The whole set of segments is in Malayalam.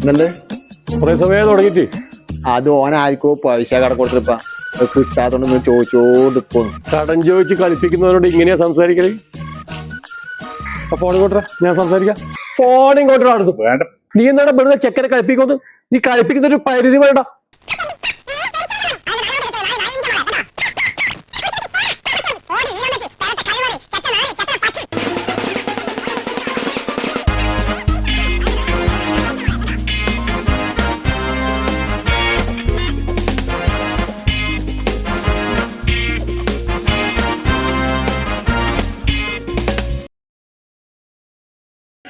എന്നല്ലേ കുറെ സമയം തുടങ്ങിട്ട് അത് ഓനായിരിക്കോ പൈസ കട കൊടുത്തിപ്പ കിട്ടാത്തോണ്ട് ചോദിച്ചോണ്ടിപ്പോന്നു. കടം ചോദിച്ച് കളിപ്പിക്കുന്നവരോട് ഇങ്ങനെയാ സംസാരിക്കല്? ഫോൺ ഇങ്ങോട്ടാ, ഞാൻ സംസാരിക്കാം. ഫോൺ ഇങ്ങോട്ടാ അടുത്ത്. നീ എന്താണ് വെറുതെ ചെക്കനെ കളിപ്പിക്കുന്നു? നീ കളിപ്പിക്കുന്ന ഒരു പരിധി വേണ്ട.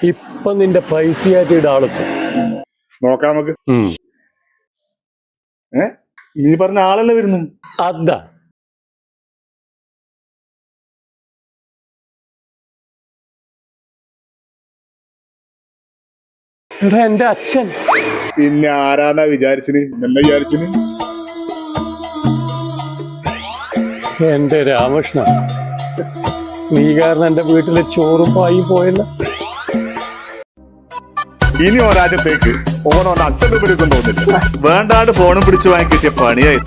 ഇപ്പൊ നിന്റെ പൈസയായിട്ട് ഇടാളെത്തും. നോക്കാം നമുക്ക്. നീ പറഞ്ഞ ആളല്ലേ വരുന്നു? അതാ എടാ എന്റെ അച്ഛൻ. പിന്നെ ആരാന്നാ വിചാരിച്ചിന്? എന്നെ വിചാരിച്ചിന് എന്റെ രാമകൃഷ്ണ, നീ കാരണം എന്റെ വീട്ടിലെ ചോറും പായും പോയല്ല. ഇനി ഒരാഴ്ചത്തേക്ക് ഓനോന്റെ അച്ഛൻ്റെ പേര് തോന്നില്ല. വേണ്ടാണ്ട് ഫോണും പിടിച്ചു വാങ്ങി കിട്ടിയ പണിയായി.